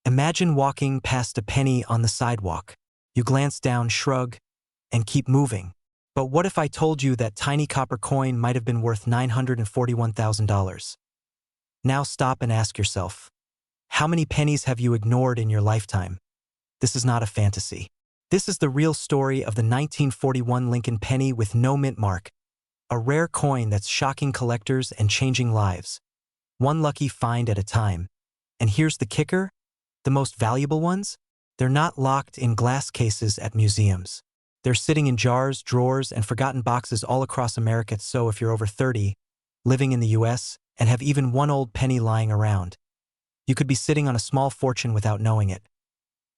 Imagine walking past a penny on the sidewalk. You glance down, shrug, and keep moving. But what if I told you that tiny copper coin might have been worth $941,000? Now stop and ask yourself, how many pennies have you ignored in your lifetime? This is not a fantasy. This is the real story of the 1941 Lincoln penny with no mint mark, a rare coin that's shocking collectors and changing lives, one lucky find at a time. And here's the kicker, the most valuable ones? They're not locked in glass cases at museums. They're sitting in jars, drawers, and forgotten boxes all across America. So if you're over 30, living in the US, and have even one old penny lying around, you could be sitting on a small fortune without knowing it.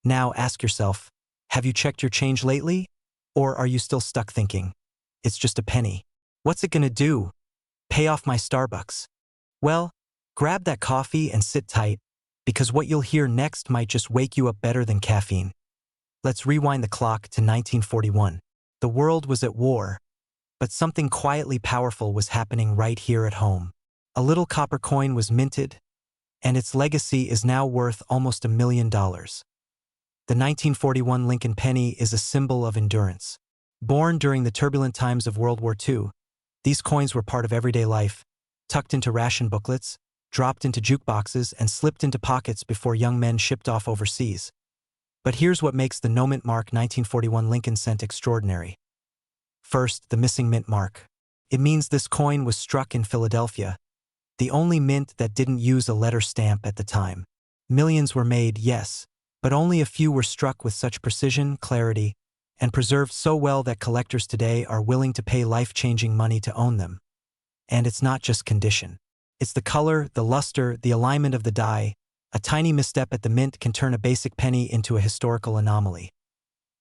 Now ask yourself, have you checked your change lately? Or are you still stuck thinking, it's just a penny? What's it gonna do? Pay off my Starbucks? Well, grab that coffee and sit tight, because what you'll hear next might just wake you up better than caffeine. Let's rewind the clock to 1941. The world was at war, but something quietly powerful was happening right here at home. A little copper coin was minted, and its legacy is now worth almost $1 million. The 1941 Lincoln penny is a symbol of endurance. Born during the turbulent times of World War II, these coins were part of everyday life, tucked into ration booklets, dropped into jukeboxes, and slipped into pockets before young men shipped off overseas. But here's what makes the no mint mark 1941 Lincoln cent extraordinary. First, the missing mint mark. It means this coin was struck in Philadelphia, the only mint that didn't use a letter stamp at the time. Millions were made, yes, but only a few were struck with such precision, clarity, and preserved so well that collectors today are willing to pay life-changing money to own them. And it's not just condition. It's the color, the luster, the alignment of the die. A tiny misstep at the mint can turn a basic penny into a historical anomaly.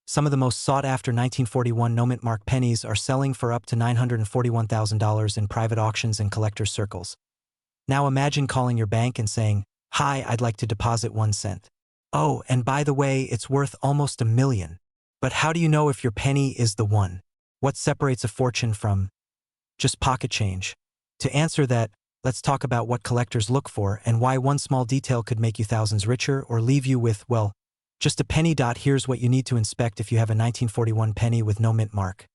Some of the most sought-after 1941 no-mint mark pennies are selling for up to $941,000 in private auctions and collectors' circles. Now imagine calling your bank and saying, "Hi, I'd like to deposit 1 cent. Oh, and by the way, it's worth almost $1 million. But how do you know if your penny is the one? What separates a fortune from just pocket change? To answer that, let's talk about what collectors look for and why one small detail could make you thousands richer or leave you with, well, just a penny. Here's what you need to inspect if you have a 1941 penny with no mint mark.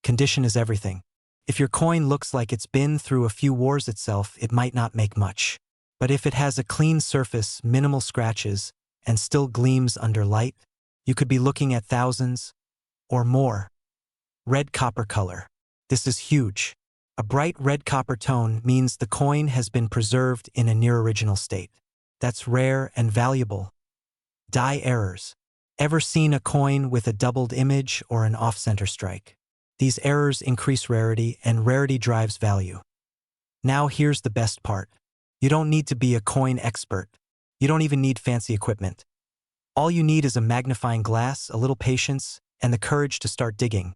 Condition is everything. If your coin looks like it's been through a few wars itself, it might not make much. But if it has a clean surface, minimal scratches, and still gleams under light, you could be looking at thousands or more. Red copper color. This is huge. A bright red copper tone means the coin has been preserved in a near-original state. That's rare and valuable. Die errors. Ever seen a coin with a doubled image or an off-center strike? These errors increase rarity, and rarity drives value. Now here's the best part. You don't need to be a coin expert. You don't even need fancy equipment. All you need is a magnifying glass, a little patience, and the courage to start digging.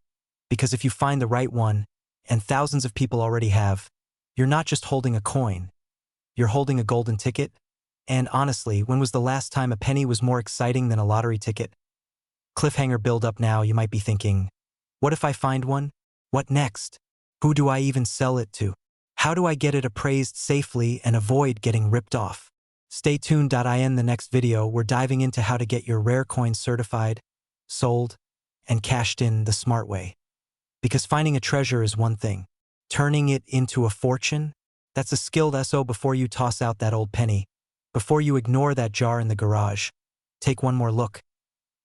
Because if you find the right one, and thousands of people already have, you're not just holding a coin. You're holding a golden ticket. And honestly, when was the last time a penny was more exciting than a lottery ticket? Cliffhanger build up now. You might be thinking, what if I find one? What next? Who do I even sell it to? How do I get it appraised safely and avoid getting ripped off? Stay tuned. In the next video, we're diving into how to get your rare coins certified, sold, and cashed in the smart way. Because finding a treasure is one thing. Turning it into a fortune? That's a skilled SO. Before you toss out that old penny, before you ignore that jar in the garage, take one more look.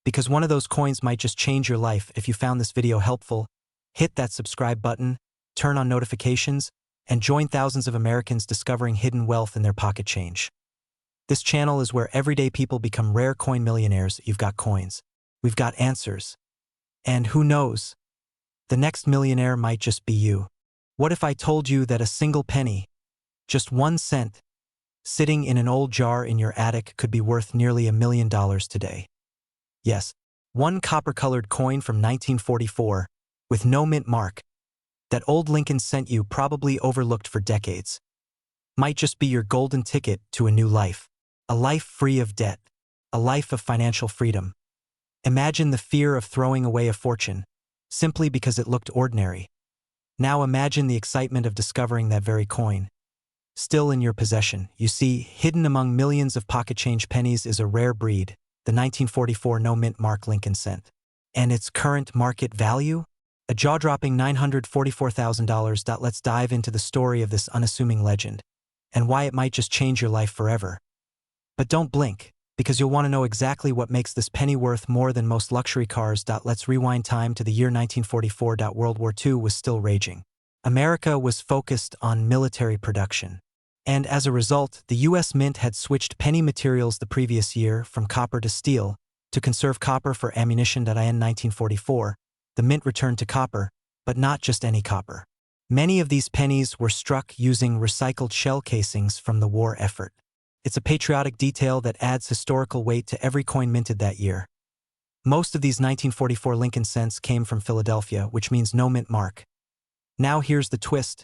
Because one of those coins might just change your life. If you found this video helpful, hit that subscribe button, turn on notifications, and join thousands of Americans discovering hidden wealth in their pocket change. This channel is where everyday people become rare coin millionaires. You've got coins. We've got answers. And who knows? The next millionaire might just be you. What if I told you that a single penny, just 1 cent, sitting in an old jar in your attic could be worth nearly $1 million today? Yes, one copper-colored coin from 1944, with no mint mark, that old Lincoln sent you, probably overlooked for decades, might just be your golden ticket to a new life. A life free of debt. A life of financial freedom. Imagine the fear of throwing away a fortune, simply because it looked ordinary. Now imagine the excitement of discovering that very coin. still in your possession. You see, hidden among millions of pocket change pennies is a rare breed, the 1944 no-mint mark Lincoln cent. And its current market value? A jaw-dropping $944,000. Let's dive into the story of this unassuming legend, and why it might just change your life forever. But don't blink, because you'll want to know exactly what makes this penny worth more than most luxury cars. Let's rewind time to the year 1944. World War II was still raging. America was focused on military production. And as a result, the U.S. Mint had switched penny materials the previous year from copper to steel to conserve copper for ammunition. In 1944, the Mint returned to copper, but not just any copper. Many of these pennies were struck using recycled shell casings from the war effort. It's a patriotic detail that adds historical weight to every coin minted that year. Most of these 1944 Lincoln cents came from Philadelphia, which means no mint mark. Now here's the twist.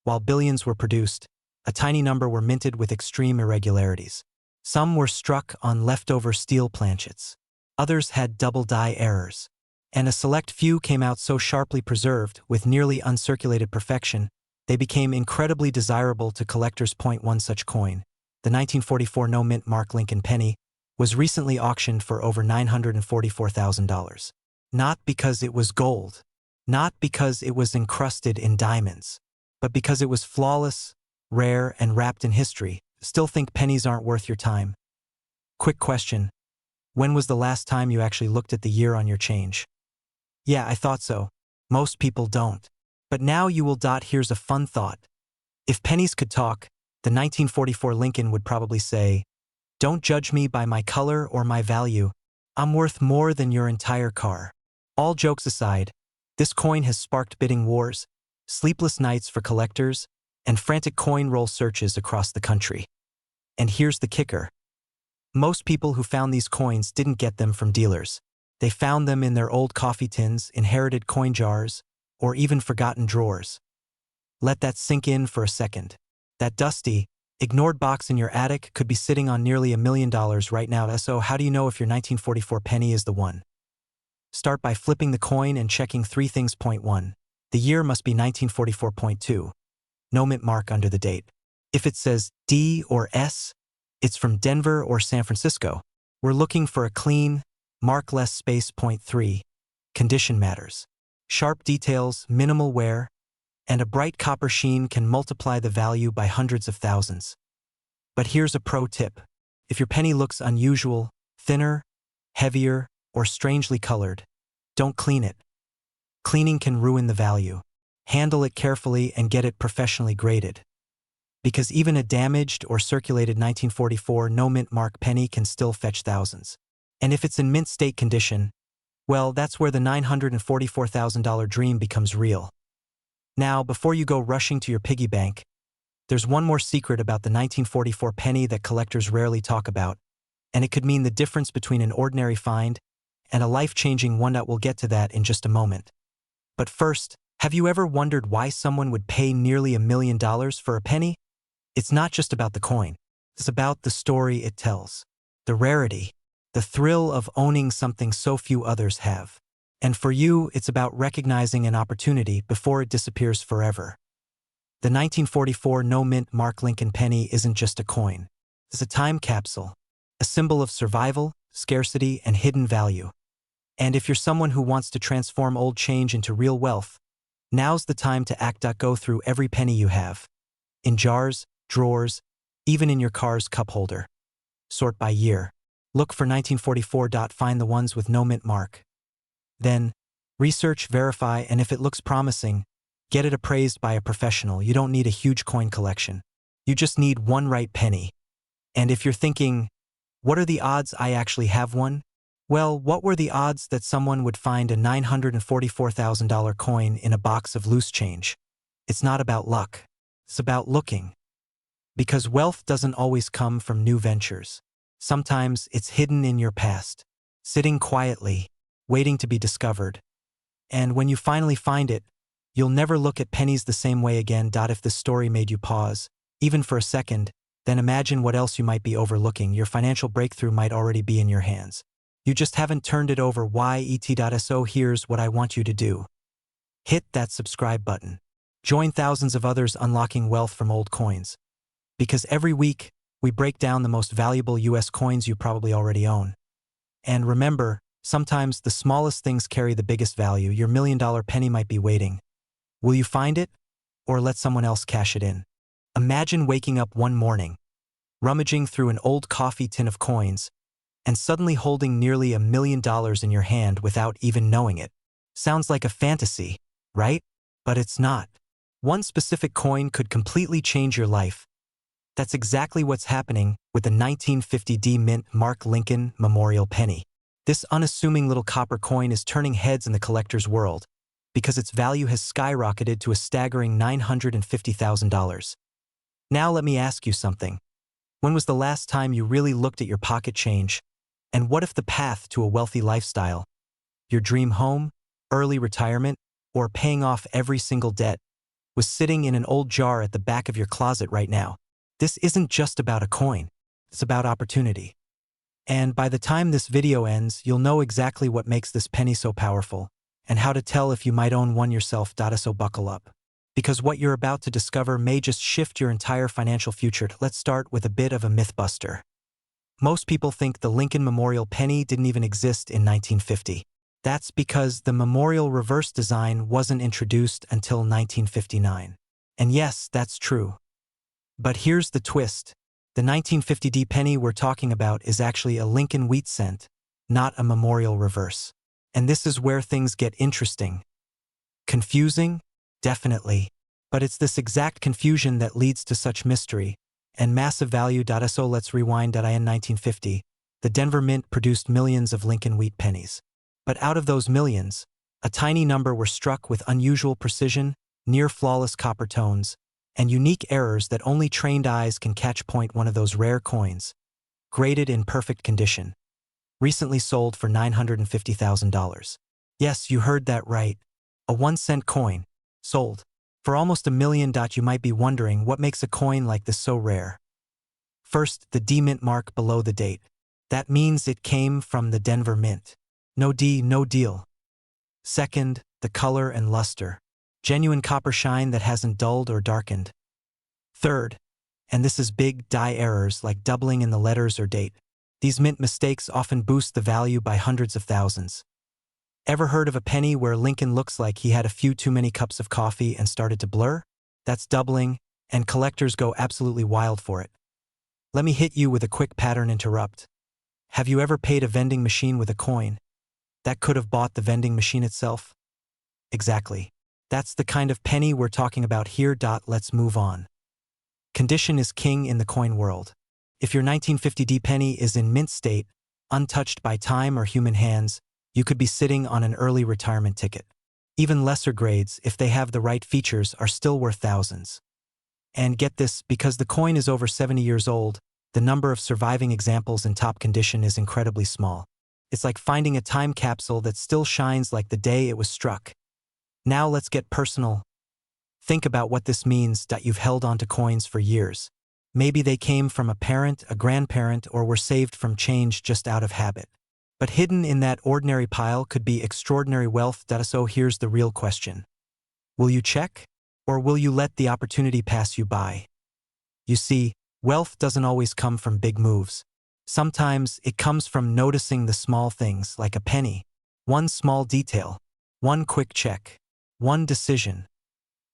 While billions were produced, a tiny number were minted with extreme irregularities. Some were struck on leftover steel planchets. Others had double die errors. And a select few came out so sharply preserved, with nearly uncirculated perfection, they became incredibly desirable to collectors. One such coin, the 1944 no-mint mark Lincoln penny, was recently auctioned for over $944,000. Not because it was gold, not because it was encrusted in diamonds, but because it was flawless, rare, and wrapped in history. Still think pennies aren't worth your time? Quick question. When was the last time you actually looked at the year on your change? Yeah, I thought so. Most people don't. But now you will. Here's a fun thought. If pennies could talk, the 1944 Lincoln would probably say, "Don't judge me by my color or my value. I'm worth more than your entire car." All jokes aside, this coin has sparked bidding wars, sleepless nights for collectors, and frantic coin roll searches across the country. And here's the kicker. Most people who found these coins didn't get them from dealers. They found them in their old coffee tins, inherited coin jars, or even forgotten drawers. Let that sink in for a second. That dusty, ignored box in your attic could be sitting on nearly $1 million right now. So how do you know if your 1944 penny is the one? Start by flipping the coin and checking 3 things. Point 1. The year must be 1944.2. No mint mark under the date. If it says D or S, it's from Denver or San Francisco. We're looking for a clean, mark-less space. Point 3. Condition matters. Sharp details, minimal wear, and a bright copper sheen can multiply the value by hundreds of thousands. But here's a pro tip. If your penny looks unusual, thinner, heavier, or strangely colored, don't clean it. Cleaning can ruin the value. Handle it carefully and get it professionally graded. Because even a damaged or circulated 1944 no-mint mark penny can still fetch thousands. And if it's in mint state condition, well, that's where the $944,000 dream becomes real. Now, before you go rushing to your piggy bank, there's one more secret about the 1944 penny that collectors rarely talk about, and it could mean the difference between an ordinary find and a life-changing one. We'll get to that in just a moment. But first, have you ever wondered why someone would pay nearly $1 million for a penny? It's not just about the coin. It's about the story it tells, the rarity, the thrill of owning something so few others have. And for you, it's about recognizing an opportunity before it disappears forever. The 1944 no-mint mark Lincoln penny isn't just a coin. It's a time capsule, a symbol of survival, scarcity, and hidden value. And if you're someone who wants to transform old change into real wealth, now's the time to act. Go through every penny you have. In jars, drawers, even in your car's cup holder. Sort by year. Look for 1944. Find the ones with no mint mark. Then, research, verify, and if it looks promising, get it appraised by a professional. You don't need a huge coin collection. You just need one right penny. And if you're thinking, what are the odds I actually have one? Well, what were the odds that someone would find a $944,000 coin in a box of loose change? It's not about luck. It's about looking. Because wealth doesn't always come from new ventures. Sometimes it's hidden in your past, sitting quietly, waiting to be discovered. And when you finally find it, you'll never look at pennies the same way again. If this story made you pause, even for a second, then imagine what else you might be overlooking. Your financial breakthrough might already be in your hands. You just haven't turned it over yet. So here's what I want you to do. Hit that subscribe button. Join thousands of others unlocking wealth from old coins. Because every week, we break down the most valuable US coins you probably already own. And remember, sometimes the smallest things carry the biggest value. Your $1,000,000 penny might be waiting. Will you find it? Or let someone else cash it in? Imagine waking up one morning, rummaging through an old coffee tin of coins, and suddenly holding nearly $1,000,000 in your hand without even knowing it. Sounds like a fantasy, right? But it's not. One specific coin could completely change your life. That's exactly what's happening with the 1950 Mint Mark Lincoln Memorial Penny. This unassuming little copper coin is turning heads in the collector's world because its value has skyrocketed to a staggering $950,000. Now let me ask you something. When was the last time you really looked at your pocket change? And what if the path to a wealthy lifestyle, your dream home, early retirement, or paying off every single debt, was sitting in an old jar at the back of your closet right now? This isn't just about a coin, it's about opportunity. And by the time this video ends, you'll know exactly what makes this penny so powerful, and how to tell if you might own one yourself. So buckle up. Because what you're about to discover may just shift your entire financial future. Let's start with a bit of a mythbuster. Most people think the Lincoln Memorial Penny didn't even exist in 1950. That's because the Memorial reverse design wasn't introduced until 1959. And yes, that's true. But here's the twist. The 1950 penny we're talking about is actually a Lincoln wheat cent, not a Memorial reverse. And this is where things get interesting. Confusing? Definitely. But it's this exact confusion that leads to such mystery and massive value. So let's rewind. In 1950, the Denver Mint produced millions of Lincoln wheat pennies. But out of those millions, a tiny number were struck with unusual precision, near-flawless copper tones, and unique errors that only trained eyes can catch. One of those rare coins, graded in perfect condition, recently sold for $950,000. Yes, you heard that right. A 1-cent coin, sold for almost $1 million. You might be wondering what makes a coin like this so rare. First, the D Mint mark below the date. That means it came from the Denver Mint. No D, no deal. Second, the color and luster. Genuine copper shine that hasn't dulled or darkened. Third, and this is big, die errors like doubling in the letters or date. These mint mistakes often boost the value by hundreds of thousands. Ever heard of a penny where Lincoln looks like he had a few too many cups of coffee and started to blur? That's doubling, and collectors go absolutely wild for it. Let me hit you with a quick pattern interrupt. Have you ever paid a vending machine with a coin that could have bought the vending machine itself? Exactly. That's the kind of penny we're talking about here. Let's move on. Condition is king in the coin world. If your 1950 penny is in mint state, untouched by time or human hands, you could be sitting on an early retirement ticket. Even lesser grades, if they have the right features, are still worth thousands. And get this, because the coin is over 70 years old, the number of surviving examples in top condition is incredibly small. It's like finding a time capsule that still shines like the day it was struck. Now let's get personal. Think about what this means. You've held onto coins for years. Maybe they came from a parent, a grandparent, or were saved from change just out of habit. But hidden in that ordinary pile could be extraordinary wealth. So here's the real question. Will you check? Or will you let the opportunity pass you by? You see, wealth doesn't always come from big moves. Sometimes it comes from noticing the small things, like a penny. One small detail. One quick check. One decision.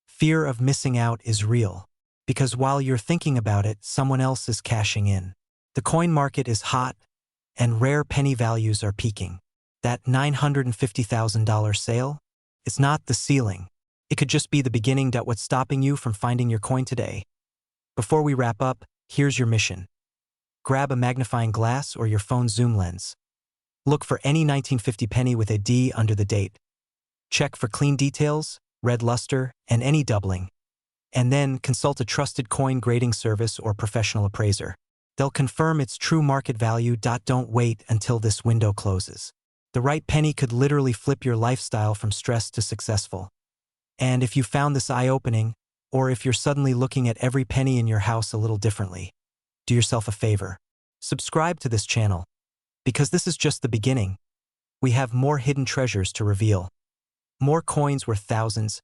Fear of missing out is real. Because while you're thinking about it, someone else is cashing in. The coin market is hot, and rare penny values are peaking. That $950,000 sale? It's not the ceiling. It could just be the beginning. What's stopping you from finding your coin today? Before we wrap up, here's your mission. Grab a magnifying glass or your phone's zoom lens. Look for any 1950 penny with a D under the date. Check for clean details, red luster, and any doubling. And then consult a trusted coin grading service or professional appraiser. They'll confirm its true market value. Don't wait until this window closes. The right penny could literally flip your lifestyle from stress to successful. And if you found this eye-opening, or if you're suddenly looking at every penny in your house a little differently, do yourself a favor. Subscribe to this channel. Because this is just the beginning. We have more hidden treasures to reveal. More coins worth thousands,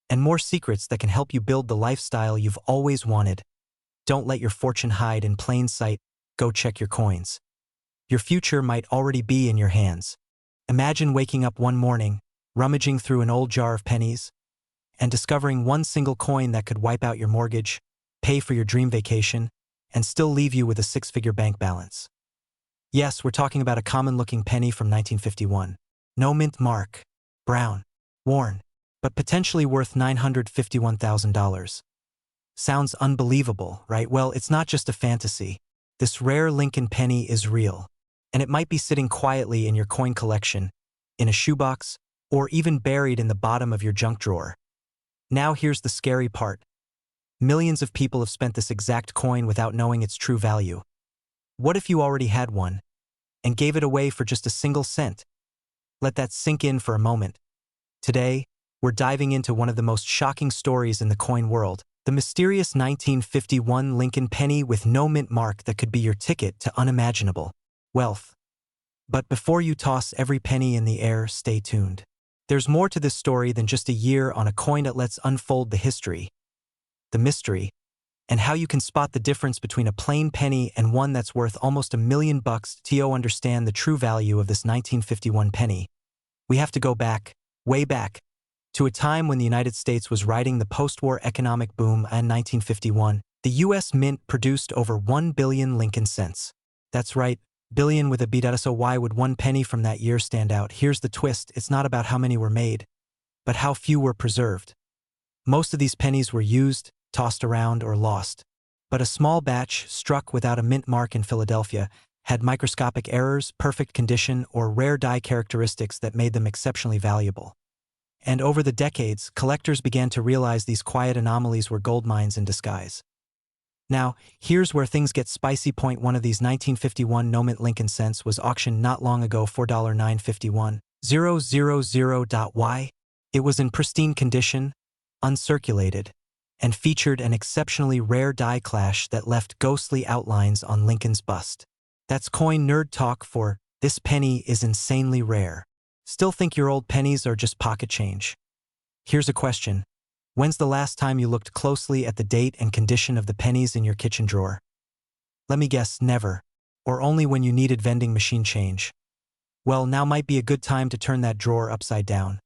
and more secrets that can help you build the lifestyle you've always wanted. Don't let your fortune hide in plain sight. Go check your coins. Your future might already be in your hands. Imagine waking up one morning, rummaging through an old jar of pennies, and discovering one single coin that could wipe out your mortgage, pay for your dream vacation, and still leave you with a six-figure bank balance. Yes, we're talking about a common-looking penny from 1951. No mint mark, brown, worn, but potentially worth $951,000. Sounds unbelievable, right? Well, it's not just a fantasy. This rare Lincoln penny is real, and it might be sitting quietly in your coin collection, in a shoebox, or even buried in the bottom of your junk drawer. Now here's the scary part. Millions of people have spent this exact coin without knowing its true value. What if you already had one, and gave it away for just a single cent? Let that sink in for a moment. Today, we're diving into one of the most shocking stories in the coin world, the mysterious 1951 Lincoln penny with no mint mark that could be your ticket to unimaginable wealth. But before you toss every penny in the air, stay tuned. There's more to this story than just a year on a coin. Let's unfold the history, the mystery, and how you can spot the difference between a plain penny and one that's worth almost $1 million. To understand the true value of this 1951 penny, we have to go back, way back, to a time when the United States was riding the post-war economic boom. In 1951, the U.S. Mint produced over 1 billion Lincoln cents. That's right, billion with a B. So why would one penny from that year stand out? Here's the twist. It's not about how many were made, but how few were preserved. Most of these pennies were used, tossed around, or lost. But a small batch, struck without a mint mark in Philadelphia, had microscopic errors, perfect condition, or rare die characteristics that made them exceptionally valuable. And over the decades, collectors began to realize these quiet anomalies were gold mines in disguise. Now, here's where things get spicy. Point one of these 1951 no-mint Lincoln cents was auctioned not long ago for $951,000. Why? It was in pristine condition, uncirculated, and featured an exceptionally rare die clash that left ghostly outlines on Lincoln's bust. That's coin nerd talk for this penny is insanely rare. Still think your old pennies are just pocket change? Here's a question. When's the last time you looked closely at the date and condition of the pennies in your kitchen drawer? Let me guess, never. Or only when you needed vending machine change. Well, now might be a good time to turn that drawer upside down.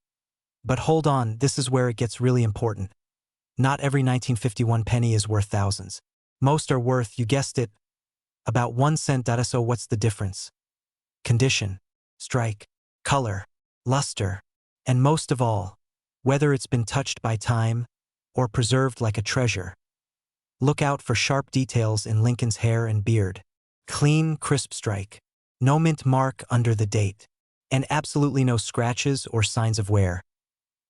But hold on, this is where it gets really important. Not every 1951 penny is worth thousands. Most are worth, you guessed it, about 1 cent. So what's the difference? Condition, strike, color, luster, and most of all, whether it's been touched by time or preserved like a treasure. Look out for sharp details in Lincoln's hair and beard. Clean, crisp strike. No mint mark under the date. And absolutely no scratches or signs of wear.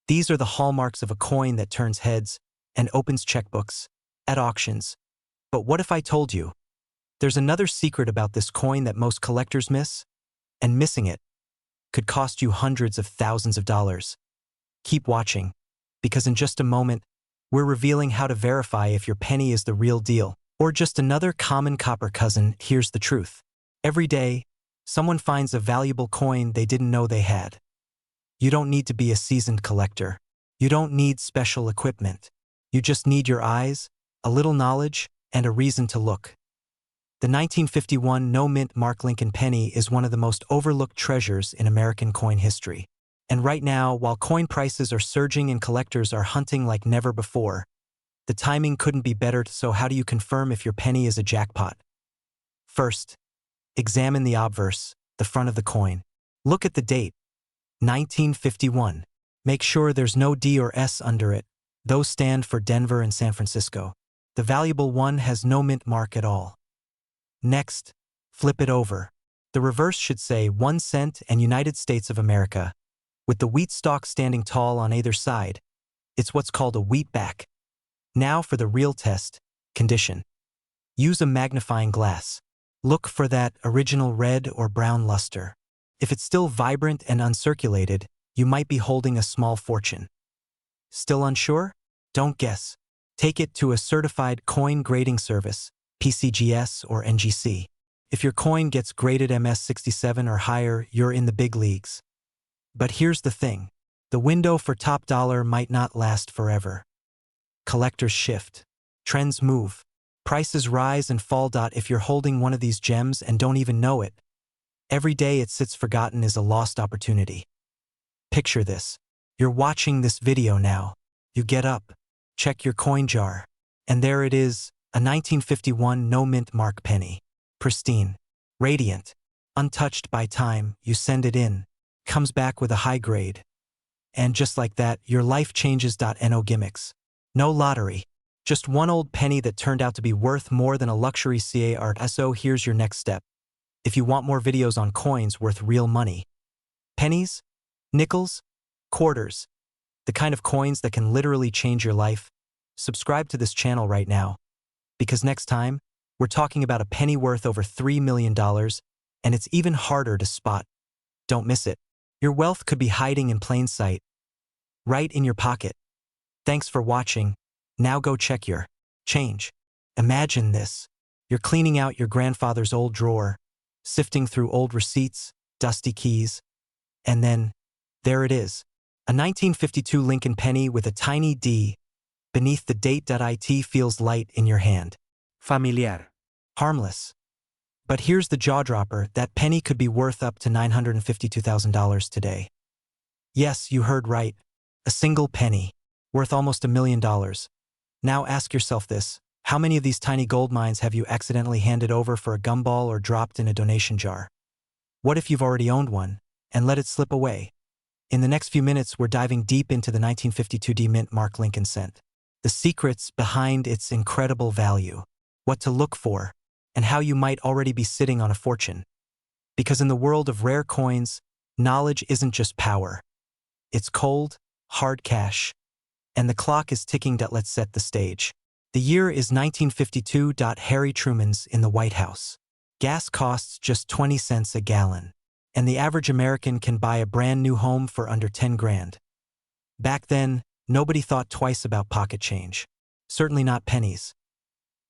These are the hallmarks of a coin that turns heads and opens checkbooks at auctions. But what if I told you? There's another secret about this coin that most collectors miss, and missing it could cost you hundreds of thousands of dollars. Keep watching, because in just a moment, we're revealing how to verify if your penny is the real deal or just another common copper cousin. Here's the truth. Every day, someone finds a valuable coin they didn't know they had. You don't need to be a seasoned collector. You don't need special equipment. You just need your eyes, a little knowledge, and a reason to look. The 1951 no-mint mark Lincoln penny is one of the most overlooked treasures in American coin history. And right now, while coin prices are surging and collectors are hunting like never before, the timing couldn't be better. So how do you confirm if your penny is a jackpot? First, examine the obverse, the front of the coin. Look at the date, 1951. Make sure there's no D or S under it. Those stand for Denver and San Francisco. The valuable one has no mint mark at all. Next, flip it over. The reverse should say 1 cent and United States of America, with the wheat stalk standing tall on either side. It's what's called a wheat back. Now for the real test, condition. Use a magnifying glass. Look for that original red or brown luster. If it's still vibrant and uncirculated, you might be holding a small fortune. Still unsure? Don't guess. Take it to a certified coin grading service, PCGS or NGC. If your coin gets graded MS67 or higher, you're in the big leagues. But here's the thing. The window for top dollar might not last forever. Collectors shift. Trends move. Prices rise and fall. If you're holding one of these gems and don't even know it, every day it sits forgotten is a lost opportunity. Picture this. You're watching this video now. You get up, check your coin jar, and there it is, a 1951 no-mint mark penny. Pristine, radiant, untouched by time. You send it in, comes back with a high grade. And just like that, your life changes. No gimmicks. No lottery. Just one old penny that turned out to be worth more than a luxury car. So here's your next step. If you want more videos on coins worth real money, pennies, nickels, quarters, the kind of coins that can literally change your life, subscribe to this channel right now. Because next time, we're talking about a penny worth over $3 million, and it's even harder to spot. Don't miss it. Your wealth could be hiding in plain sight, right in your pocket. Thanks for watching. Now go check your change. Imagine this. You're cleaning out your grandfather's old drawer, sifting through old receipts, dusty keys, and then, there it is. A 1952 Lincoln penny with a tiny D beneath the date. It feels light in your hand. Familiar. Harmless. But here's the jaw-dropper. That penny could be worth up to $952,000 today. Yes, you heard right. A single penny, worth almost $1 million. Now ask yourself this. How many of these tiny gold mines have you accidentally handed over for a gumball or dropped in a donation jar? What if you've already owned one and let it slip away? In the next few minutes, we're diving deep into the 1952 D-Mint mark Lincoln cent. The secrets behind its incredible value, what to look for, and how you might already be sitting on a fortune. Because in the world of rare coins, knowledge isn't just power. It's cold, hard cash. And the clock is ticking. Let's set the stage. The year is 1952. Harry Truman's in the White House. Gas costs just 20 cents a gallon. And the average American can buy a brand new home for under 10 grand. Back then, nobody thought twice about pocket change. Certainly not pennies.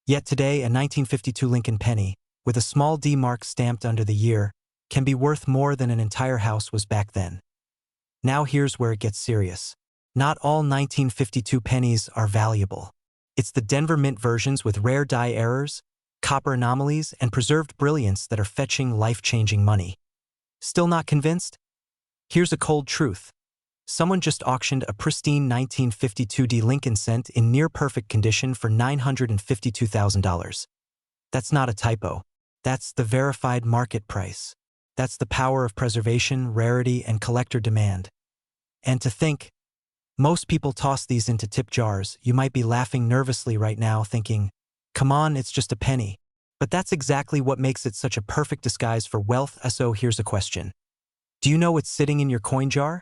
Yet today, a 1952 Lincoln penny, with a small D mark stamped under the year, can be worth more than an entire house was back then. Now here's where it gets serious. Not all 1952 pennies are valuable. It's the Denver Mint versions with rare die errors, copper anomalies, and preserved brilliance that are fetching life-changing money. Still not convinced? Here's a cold truth. Someone just auctioned a pristine 1952 D Lincoln cent in near-perfect condition for $952,000. That's not a typo. That's the verified market price. That's the power of preservation, rarity, and collector demand. And to think, most people toss these into tip jars. You might be laughing nervously right now thinking, come on, it's just a penny. But that's exactly what makes it such a perfect disguise for wealth. So here's a question. Do you know what's sitting in your coin jar?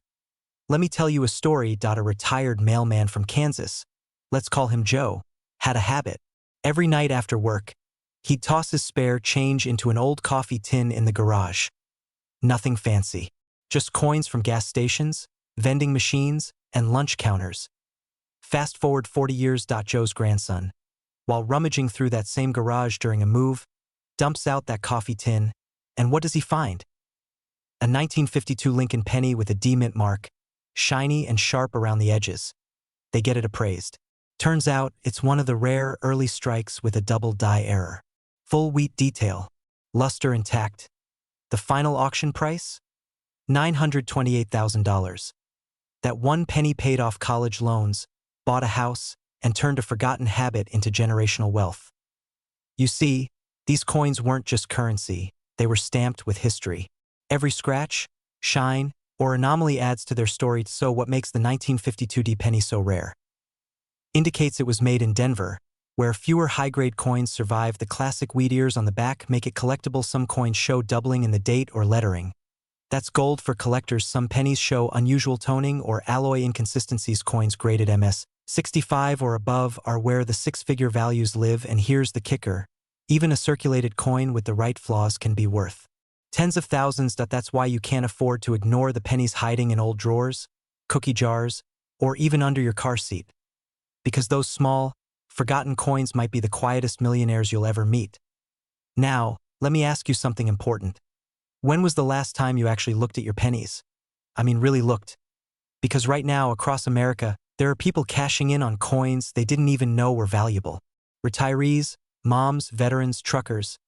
Let me tell you a story. A retired mailman from Kansas, let's call him Joe, had a habit. Every night after work, he'd toss his spare change into an old coffee tin in the garage. Nothing fancy. Just coins from gas stations, vending machines, and lunch counters. Fast forward 40 years. Joe's grandson, while rummaging through that same garage during a move, dumps out that coffee tin, and what does he find? A 1952 Lincoln penny with a D-Mint mark, shiny and sharp around the edges. They get it appraised. Turns out it's one of the rare early strikes with a double die error. Full wheat detail, luster intact. The final auction price? $928,000. That one penny paid off college loans, bought a house, and turned a forgotten habit into generational wealth. You see, these coins weren't just currency, they were stamped with history. Every scratch, shine, or anomaly adds to their story. So what makes the 1952 D penny so rare? Indicates it was made in Denver, where fewer high-grade coins survive. The classic wheat ears on the back make it collectible. Some coins show doubling in the date or lettering. That's gold for collectors. Some pennies show unusual toning or alloy inconsistencies. Coins graded MS 65 or above are where the six-figure values live. And here's the kicker. Even a circulated coin with the right flaws can be worth tens of thousands. That's why you can't afford to ignore the pennies hiding in old drawers, cookie jars, or even under your car seat. Because those small, forgotten coins might be the quietest millionaires you'll ever meet. Now, let me ask you something important. When was the last time you actually looked at your pennies? I mean, really looked. Because right now, across America, there are people cashing in on coins they didn't even know were valuable. Retirees, Moms, veterans, truckers.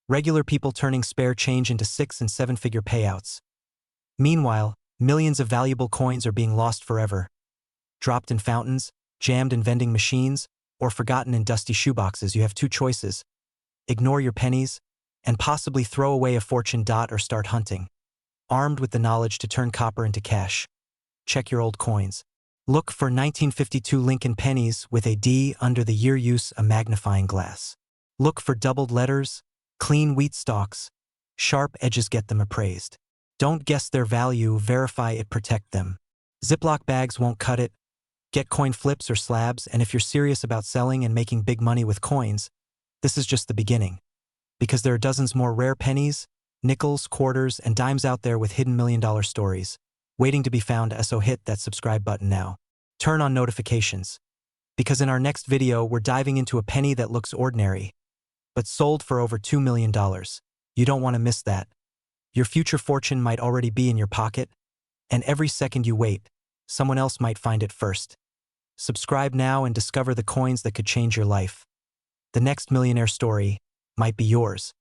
Regular people turning spare change into 6- and 7-figure payouts. Meanwhile, millions of valuable coins are being lost forever. Dropped in fountains, jammed in vending machines, or forgotten in dusty shoeboxes. You have two choices. Ignore your pennies, and possibly throw away a fortune. Or start hunting. Armed with the knowledge to turn copper into cash. Check your old coins. Look for 1952 Lincoln pennies with a D under the year. Use a magnifying glass. Look for doubled letters, clean wheat stalks. Sharp edges get them appraised. Don't guess their value, verify it, protect them. Ziploc bags won't cut it. Get coin flips or slabs, and if you're serious about selling and making big money with coins, this is just the beginning. Because there are dozens more rare pennies, nickels, quarters, and dimes out there with hidden million-dollar stories, waiting to be found. So hit that subscribe button now. Turn on notifications. Because in our next video, we're diving into a penny that looks ordinary, but sold for over $2 million. You don't want to miss that. Your future fortune might already be in your pocket, and every second you wait, someone else might find it first. Subscribe now and discover the coins that could change your life. The next millionaire story might be yours.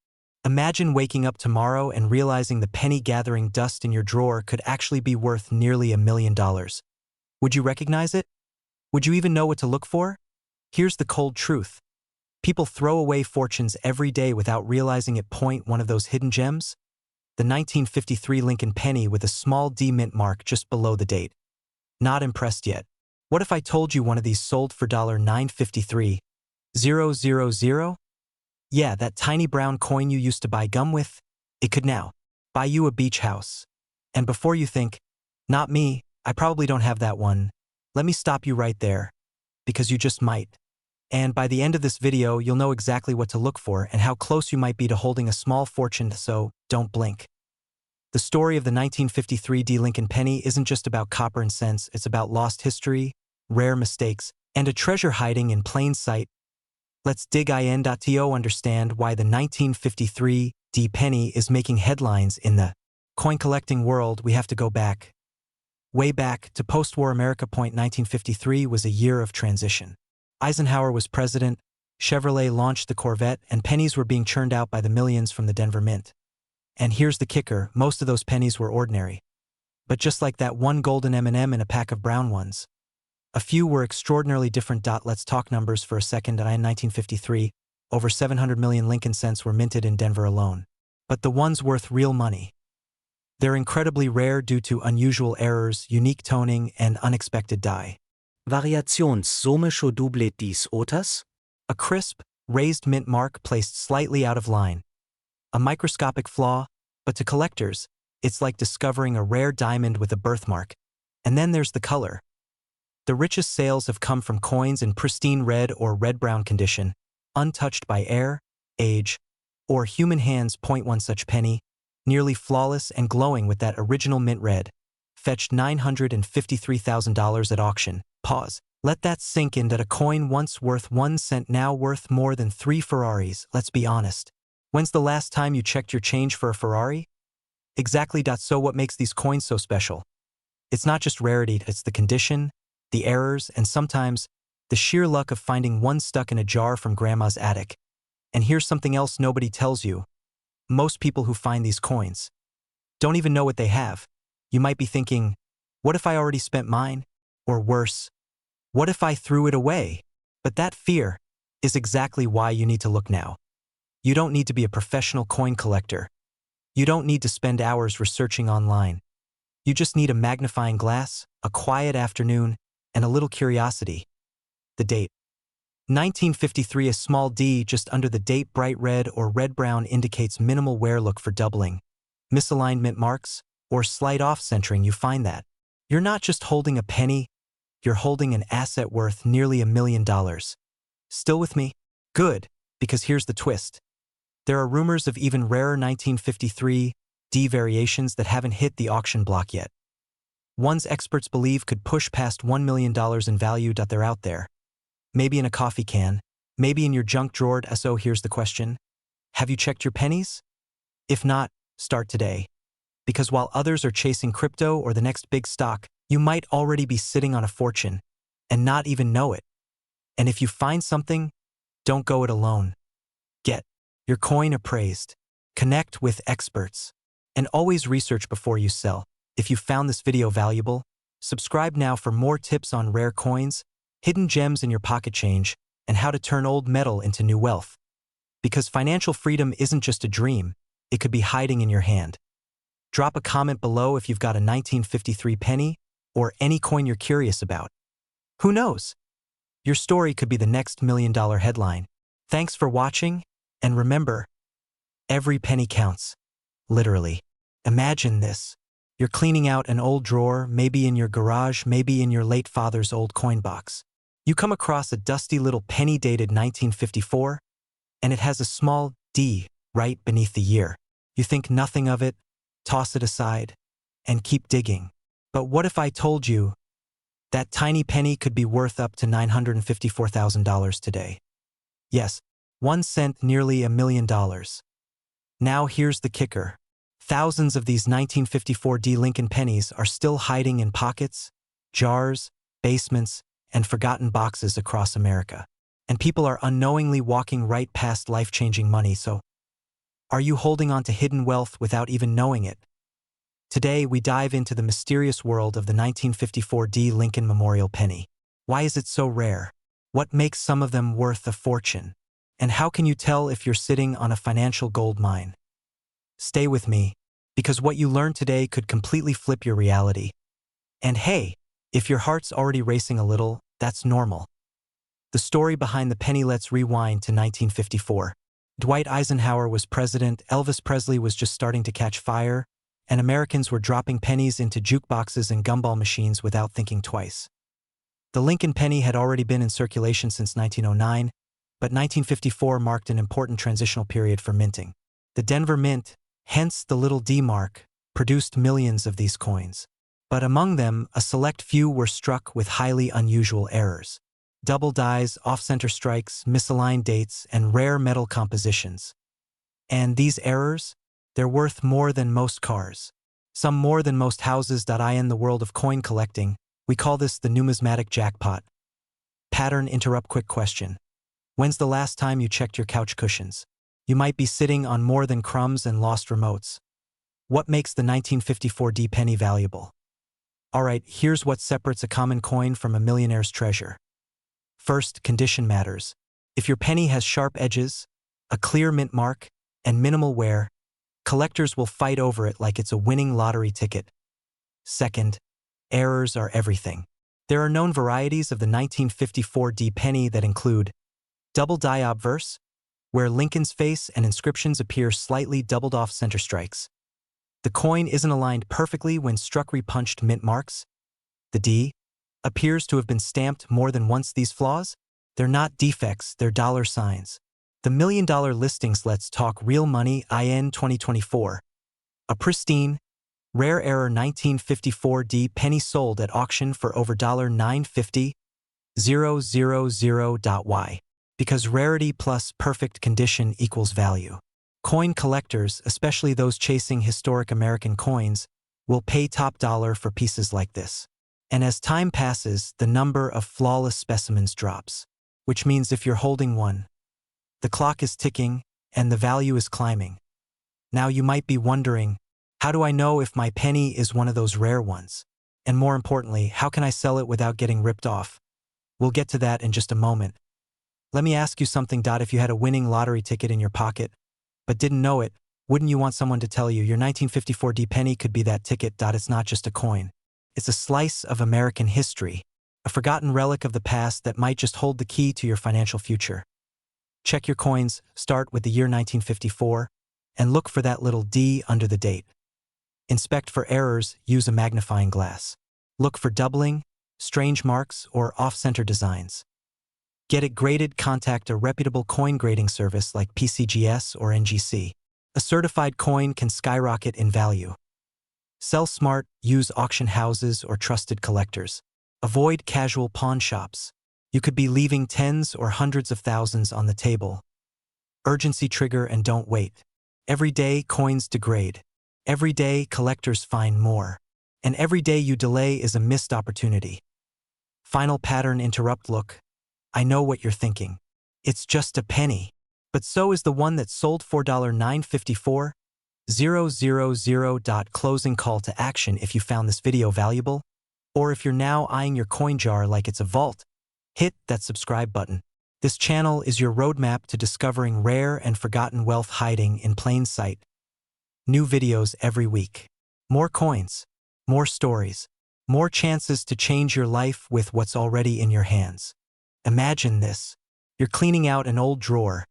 Imagine waking up tomorrow and realizing the penny gathering dust in your drawer could actually be worth nearly $1 million. Would you recognize it? Would you even know what to look for? Here's the cold truth. People throw away fortunes every day without realizing it. One of those hidden gems? The 1953 Lincoln penny with a small D mint mark just below the date. Not impressed yet? What if I told you one of these sold for $953,000? Yeah, that tiny brown coin you used to buy gum with? It could now buy you a beach house. And before you think, not me, I probably don't have that one, let me stop you right there. Because you just might. And by the end of this video, you'll know exactly what to look for and how close you might be to holding a small fortune, so don't blink. The story of the 1953 D Lincoln penny isn't just about copper and cents, it's about lost history, rare mistakes, and a treasure hiding in plain sight. Let's dig in. Understand why the 1953 D penny is making headlines in the coin collecting world. We have to go back. Way back to post-war America. 1953 was a year of transition. Eisenhower was president, Chevrolet launched the Corvette, and pennies were being churned out by the millions from the Denver Mint. And here's the kicker, most of those pennies were ordinary. But just like that one golden M&M in a pack of brown ones, a few were extraordinarily different. Let's talk numbers for a second. In 1953, over 700 million Lincoln cents were minted in Denver alone. But the ones worth real money. They're incredibly rare due to unusual errors, unique toning, and unexpected die. Variationssumme show double dies otras? A crisp, raised mint mark placed slightly out of line. A microscopic flaw, but to collectors, it's like discovering a rare diamond with a birthmark. And then there's the color. The richest sales have come from coins in pristine red or red-brown condition, untouched by air, age, or human hands. One such penny, nearly flawless and glowing with that original mint red, fetched $953,000 at auction. Pause. Let that sink in. That a coin once worth 1 cent now worth more than 3 Ferraris. Let's be honest. When's the last time you checked your change for a Ferrari? Exactly. So what makes these coins so special? It's not just rarity, it's the condition, the errors, and sometimes the sheer luck of finding one stuck in a jar from grandma's attic. And here's something else nobody tells you. Most people who find these coins don't even know what they have. You might be thinking, what if I already spent mine? Or worse, what if I threw it away? But that fear is exactly why you need to look now. You don't need to be a professional coin collector. You don't need to spend hours researching online. You just need a magnifying glass, a quiet afternoon, and a little curiosity. The date. 1953. A small D just under the date. Bright red or red-brown indicates minimal wear. Look for doubling, misaligned mint marks, or slight off-centering. You find that you're not just holding a penny, you're holding an asset worth nearly $1 million. Still with me? Good, because here's the twist. There are rumors of even rarer 1953 D variations that haven't hit the auction block yet. Ones experts believe could push past $1 million in value. They're out there. Maybe in a coffee can, maybe in your junk drawer. So here's the question. Have you checked your pennies? If not, start today. Because while others are chasing crypto or the next big stock, you might already be sitting on a fortune and not even know it. And if you find something, don't go it alone. Get your coin appraised. Connect with experts. And always research before you sell. If you found this video valuable, subscribe now for more tips on rare coins, hidden gems in your pocket change, and how to turn old metal into new wealth. Because financial freedom isn't just a dream, it could be hiding in your hand. Drop a comment below if you've got a 1953 penny or any coin you're curious about. Who knows? Your story could be the next $1 million headline. Thanks for watching, and remember, every penny counts. Literally. Imagine this. You're cleaning out an old drawer, maybe in your garage, maybe in your late father's old coin box. You come across a dusty little penny dated 1954, and it has a small D right beneath the year. You think nothing of it, toss it aside, and keep digging. But what if I told you that tiny penny could be worth up to $954,000 today? Yes, 1 cent, nearly $1 million. Now here's the kicker. Thousands of these 1954 D Lincoln pennies are still hiding in pockets, jars, basements, and forgotten boxes across America. And people are unknowingly walking right past life-changing money, so are you holding on to hidden wealth without even knowing it? Today, we dive into the mysterious world of the 1954 D Lincoln Memorial Penny. Why is it so rare? What makes some of them worth a fortune? And how can you tell if you're sitting on a financial gold mine? Stay with me, because what you learn today could completely flip your reality. And hey, if your heart's already racing a little, that's normal. The story behind the penny. Let's rewind to 1954. Dwight Eisenhower was president, Elvis Presley was just starting to catch fire, and Americans were dropping pennies into jukeboxes and gumball machines without thinking twice. The Lincoln penny had already been in circulation since 1909, but 1954 marked an important transitional period for minting. The Denver Mint, hence the little D mark, produced millions of these coins. But among them, a select few were struck with highly unusual errors. Double dies, off-center strikes, misaligned dates, and rare metal compositions. And these errors? They're worth more than most cars. Some more than most houses. In the world of coin collecting, we call this the numismatic jackpot. Pattern interrupt. Quick question. When's the last time you checked your couch cushions? You might be sitting on more than crumbs and lost remotes. What makes the 1954 D penny valuable? Alright, here's what separates a common coin from a millionaire's treasure. First, condition matters. If your penny has sharp edges, a clear mint mark, and minimal wear, collectors will fight over it like it's a winning lottery ticket. Second, errors are everything. There are known varieties of the 1954 D penny that include double die obverse, where Lincoln's face and inscriptions appear slightly doubled off center strikes. The coin isn't aligned perfectly when struck. Repunched mint marks. The D appears to have been stamped more than once. These flaws? They're not defects, they're dollar signs. The $1 million listings. Let's talk real money. In 2024. A pristine, rare error 1954 D penny sold at auction for over $950,000. Why? Because rarity plus perfect condition equals value. Coin collectors, especially those chasing historic American coins, will pay top dollar for pieces like this. And as time passes, the number of flawless specimens drops. Which means if you're holding one, the clock is ticking and the value is climbing. Now you might be wondering, how do I know if my penny is one of those rare ones? And more importantly, how can I sell it without getting ripped off? We'll get to that in just a moment. Let me ask you something. If you had a winning lottery ticket in your pocket, but didn't know it, wouldn't you want someone to tell you your 1954 D penny could be that ticket? It's not just a coin. It's a slice of American history, a forgotten relic of the past that might just hold the key to your financial future. Check your coins, start with the year 1954, and look for that little D under the date. Inspect for errors, use a magnifying glass. Look for doubling, strange marks, or off-center designs. Get it graded. Contact a reputable coin grading service like PCGS or NGC. A certified coin can skyrocket in value. Sell smart, use auction houses or trusted collectors. Avoid casual pawn shops. You could be leaving tens or hundreds of thousands on the table. Urgency trigger and don't wait. Every day coins degrade. Every day collectors find more. And every day you delay is a missed opportunity. Final pattern interrupt. Look, I know what you're thinking. It's just a penny. But so is the one that sold for $954,000. Closing call to action. If you found this video valuable, or if you're now eyeing your coin jar like it's a vault, hit that subscribe button. This channel is your roadmap to discovering rare and forgotten wealth hiding in plain sight. New videos every week. More coins, more stories, more chances to change your life with what's already in your hands. Imagine this. You're cleaning out an old drawer,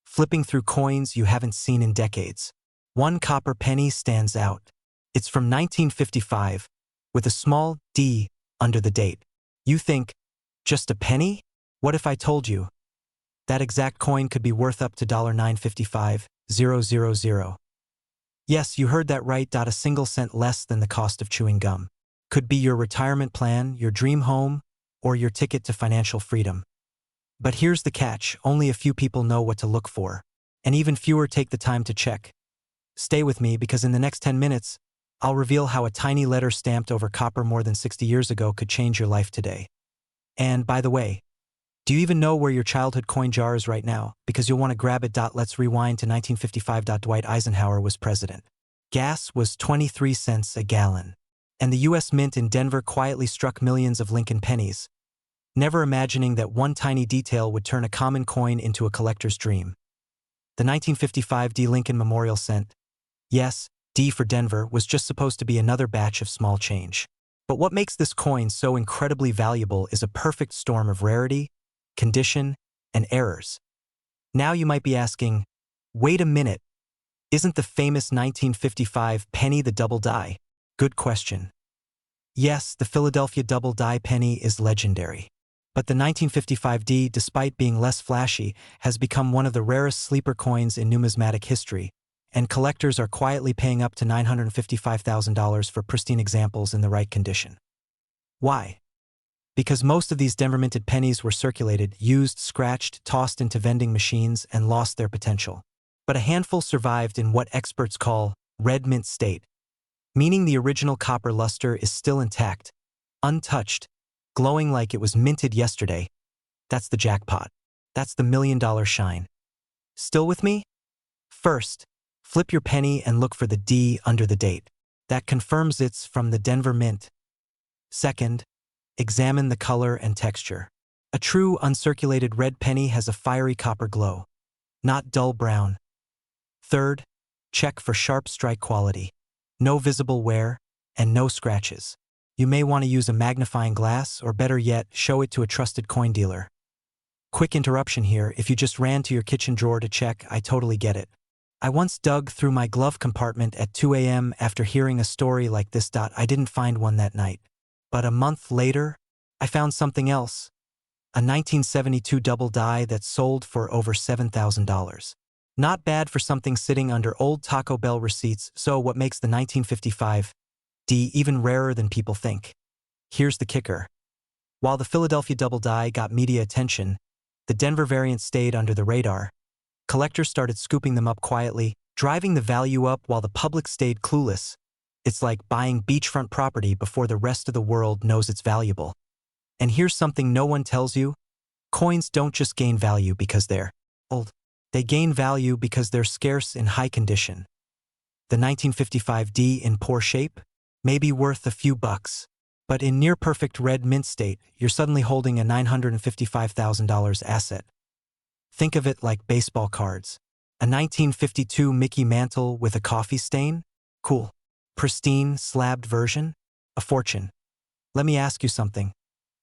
flipping through coins you haven't seen in decades. One copper penny stands out. It's from 1955, with a small D under the date. You think, just a penny? What if I told you that exact coin could be worth up to $955,000? Yes, you heard that right. A single cent less than the cost of chewing gum. Could be your retirement plan, your dream home, or your ticket to financial freedom. But here's the catch. Only a few people know what to look for, and even fewer take the time to check. Stay with me, because in the next 10 minutes, I'll reveal how a tiny letter stamped over copper more than 60 years ago could change your life today. And by the way, do you even know where your childhood coin jar is right now? Because you'll want to grab it. Let's rewind to 1955. Dwight Eisenhower was president. Gas was 23 cents a gallon, and the U.S. Mint in Denver quietly struck millions of Lincoln pennies, never imagining that one tiny detail would turn a common coin into a collector's dream. The 1955 D. Lincoln Memorial Cent, yes, D for Denver, was just supposed to be another batch of small change. But what makes this coin so incredibly valuable is a perfect storm of rarity, condition, and errors. Now you might be asking, wait a minute, isn't the famous 1955 penny the double die? Good question. Yes, the Philadelphia double die penny is legendary. But the 1955 D, despite being less flashy, has become one of the rarest sleeper coins in numismatic history, and collectors are quietly paying up to $955,000 for pristine examples in the right condition. Why? Because most of these Denver-minted pennies were circulated, used, scratched, tossed into vending machines, and lost their potential. But a handful survived in what experts call red mint state, meaning the original copper luster is still intact, untouched, glowing like it was minted yesterday. That's the jackpot. That's the $1 million shine. Still with me? First, flip your penny and look for the D under the date. That confirms it's from the Denver Mint. Second, examine the color and texture. A true uncirculated red penny has a fiery copper glow, not dull brown. Third, check for sharp strike quality. No visible wear and no scratches. You may want to use a magnifying glass, or better yet, show it to a trusted coin dealer. Quick interruption here. If you just ran to your kitchen drawer to check, I totally get it. I once dug through my glove compartment at 2 a.m. after hearing a story like this. I didn't find one that night. But a month later, I found something else. A 1972 double die that sold for over $7,000. Not bad for something sitting under old Taco Bell receipts. So what makes the 1955 D even rarer than people think? Here's the kicker. While the Philadelphia double die got media attention, the Denver variant stayed under the radar. Collectors started scooping them up quietly, driving the value up while the public stayed clueless. It's like buying beachfront property before the rest of the world knows it's valuable. And here's something no one tells you. Coins don't just gain value because they're old. They gain value because they're scarce in high condition. The 1955 D in poor shape may be worth a few bucks, but in near-perfect red mint state, you're suddenly holding a $955,000 asset. Think of it like baseball cards. A 1952 Mickey Mantle with a coffee stain? Cool. Pristine, slabbed version? A fortune. Let me ask you something.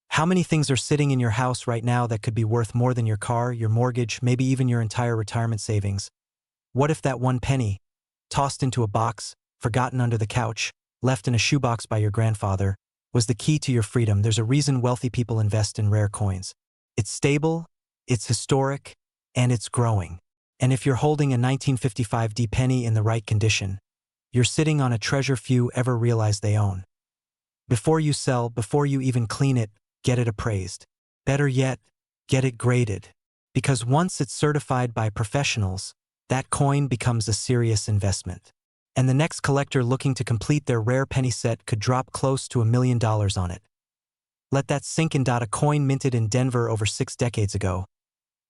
How many things are sitting in your house right now that could be worth more than your car, your mortgage, maybe even your entire retirement savings? What if that one penny, tossed into a box, forgotten under the couch, left in a shoebox by your grandfather, was the key to your freedom? There's a reason wealthy people invest in rare coins. It's stable, it's historic, and it's growing. And if you're holding a 1955 D penny in the right condition, you're sitting on a treasure few ever realize they own. Before you sell, before you even clean it, get it appraised. Better yet, get it graded. Because once it's certified by professionals, that coin becomes a serious investment. And the next collector looking to complete their rare penny set could drop close to $1 million on it. Let that sink in. A coin minted in Denver over 6 decades ago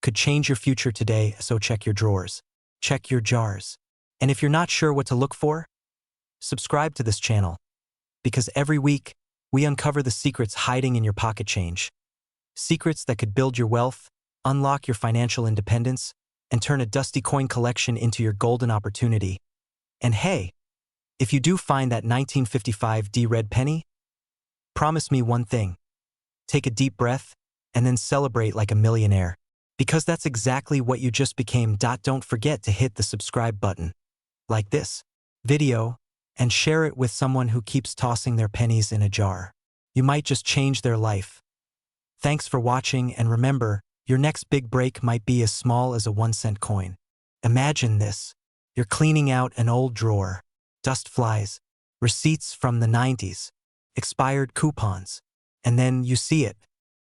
could change your future today, so check your drawers. Check your jars. And if you're not sure what to look for, subscribe to this channel, because every week, we uncover the secrets hiding in your pocket change. Secrets that could build your wealth, unlock your financial independence, and turn a dusty coin collection into your golden opportunity. And hey, if you do find that 1955 D red penny, promise me one thing. Take a deep breath, and then celebrate like a millionaire. Because that's exactly what you just became. Don't forget to hit the subscribe button, like this video, and share it with someone who keeps tossing their pennies in a jar. You might just change their life. Thanks for watching, and remember, your next big break might be as small as a 1-cent coin. Imagine this. You're cleaning out an old drawer. Dust flies, receipts from the 90s, expired coupons, and then you see it.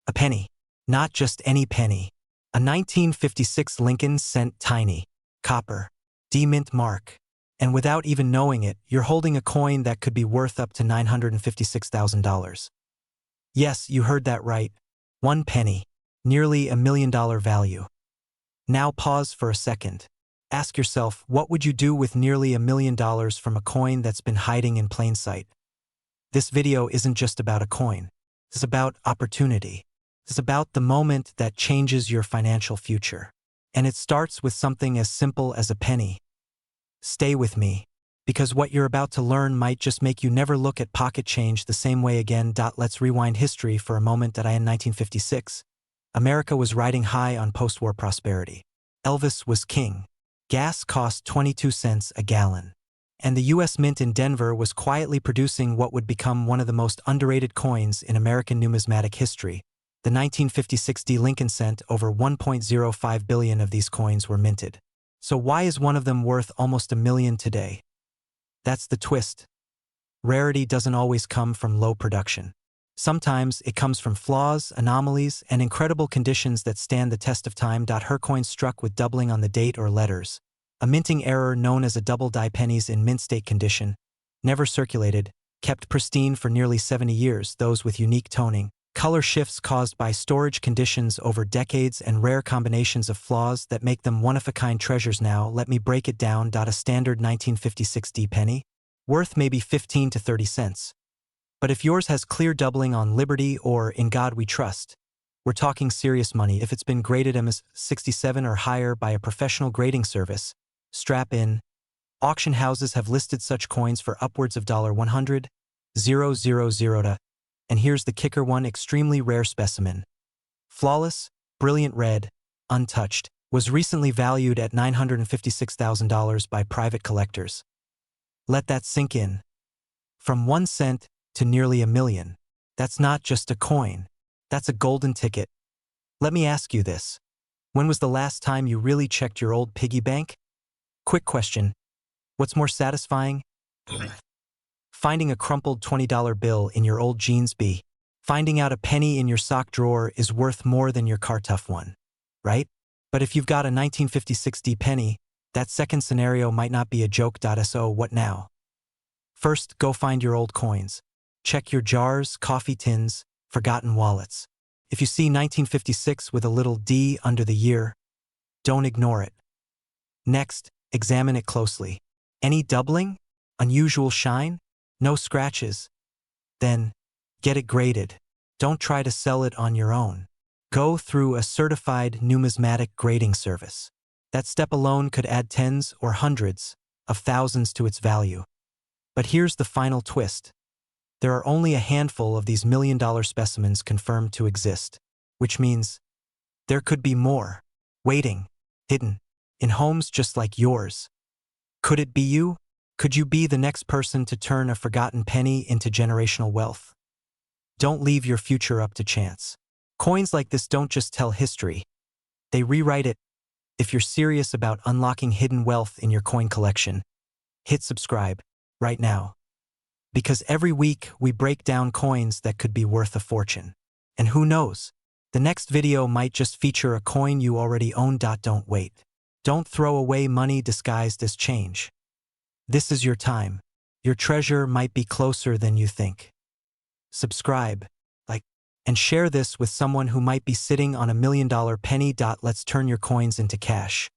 A penny. Not just any penny. A 1956 Lincoln cent tiny, copper, D-mint mark. And without even knowing it, you're holding a coin that could be worth up to $956,000. Yes, you heard that right. 1 penny. Nearly $1 million value. Now pause for a second. Ask yourself, what would you do with nearly $1 million from a coin that's been hiding in plain sight? This video isn't just about a coin. It's about opportunity. It's about the moment that changes your financial future. And it starts with something as simple as a penny. Stay with me, because what you're about to learn might just make you never look at pocket change the same way again. Let's rewind history for a moment. In 1956, America was riding high on post-war prosperity. Elvis was king. Gas cost 22 cents a gallon. And the U.S. Mint in Denver was quietly producing what would become one of the most underrated coins in American numismatic history, the 1956 D Lincoln cent. Over 1.05 billion of these coins were minted. So why is one of them worth almost $1 million today? That's the twist. Rarity doesn't always come from low production. Sometimes it comes from flaws, anomalies, and incredible conditions that stand the test of time. Her coin struck with doubling on the date or letters. A minting error known as a double die pennies in mint state condition. Never circulated, kept pristine for nearly 70 years, those with unique toning. Color shifts caused by storage conditions over decades, and rare combinations of flaws that make them one-of-a-kind treasures. Now, let me break it down. A standard 1956 D penny, worth maybe 15 to 30 cents. But if yours has clear doubling on Liberty or In God We Trust, we're talking serious money. If it's been graded MS67 or higher by a professional grading service, strap in. Auction houses have listed such coins for upwards of $100,000. And here's the kicker: one extremely rare specimen. Flawless, brilliant red, untouched, was recently valued at $956,000 by private collectors. Let that sink in. From 1 cent to nearly $1 million. That's not just a coin. That's a golden ticket. Let me ask you this. When was the last time you really checked your old piggy bank? Quick question. What's more satisfying? Finding a crumpled $20 bill in your old jeans? B. Finding out a penny in your sock drawer is worth more than your car tough one, right? But if you've got a 1956 D penny, that second scenario might not be a joke. So what now? First, go find your old coins. Check your jars, coffee tins, forgotten wallets. If you see 1956 with a little D under the year, don't ignore it. Next, examine it closely. Any doubling? Unusual shine? No scratches? Then, get it graded. Don't try to sell it on your own. Go through a certified numismatic grading service. That step alone could add tens or hundreds of thousands to its value. But here's the final twist. There are only a handful of these $1 million specimens confirmed to exist, which means there could be more, waiting, hidden, in homes just like yours. Could it be you? Could you be the next person to turn a forgotten penny into generational wealth? Don't leave your future up to chance. Coins like this don't just tell history, they rewrite it. If you're serious about unlocking hidden wealth in your coin collection, hit subscribe right now. Because every week we break down coins that could be worth a fortune. And who knows, the next video might just feature a coin you already own. Don't wait. Don't throw away money disguised as change. This is your time. Your treasure might be closer than you think. Subscribe, like, And share this with someone who might be sitting on $1 million penny. Let's turn your coins into cash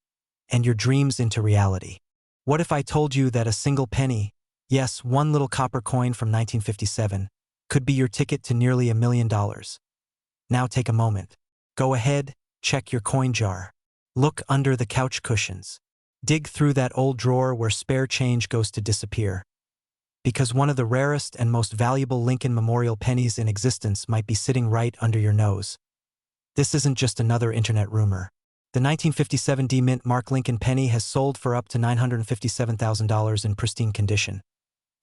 and your dreams into reality. What if I told you that a single penny, yes, one little copper coin from 1957, could be your ticket to nearly $1 million? Now take a moment. Go ahead, check your coin jar. Look under the couch cushions. Dig through that old drawer where spare change goes to disappear. Because one of the rarest and most valuable Lincoln Memorial pennies in existence might be sitting right under your nose. This isn't just another internet rumor. The 1957 D Mint Mark Lincoln penny has sold for up to $957,000 in pristine condition.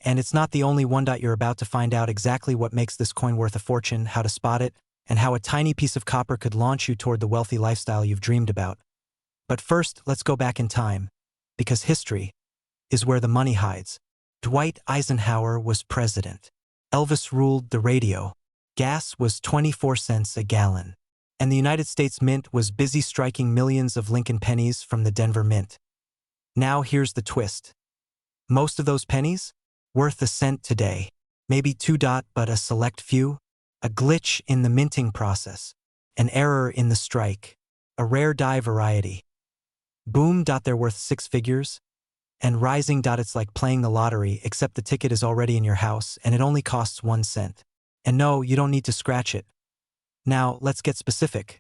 And it's not the only one. You're about to find out exactly what makes this coin worth a fortune, how to spot it, and how a tiny piece of copper could launch you toward the wealthy lifestyle you've dreamed about. But first, let's go back in time, because history is where the money hides. Dwight Eisenhower was president. Elvis ruled the radio. Gas was 24 cents a gallon. And the United States Mint was busy striking millions of Lincoln pennies from the Denver Mint. Now here's the twist. Most of those pennies? Worth a cent today. Maybe two. But a select few? A glitch in the minting process. An error in the strike. A rare die variety. Boom. They're worth six figures. And rising. It's like playing the lottery, except the ticket is already in your house and it only costs 1 cent. And no, you don't need to scratch it. Now, let's get specific.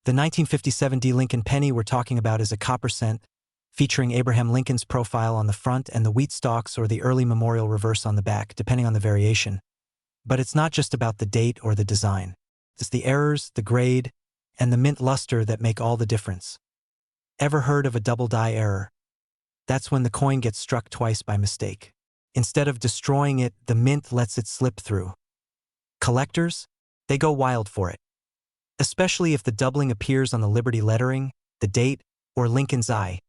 The 1957 D Lincoln penny we're talking about is a copper cent, featuring Abraham Lincoln's profile on the front and the wheat stalks or the early memorial reverse on the back, depending on the variation. But it's not just about the date or the design. It's the errors, the grade, and the mint luster that make all the difference. Ever heard of a double die error? That's when the coin gets struck twice by mistake. Instead of destroying it, the mint lets it slip through. Collectors? They go wild for it. Especially if the doubling appears on the Liberty lettering, the date, or Lincoln's eye.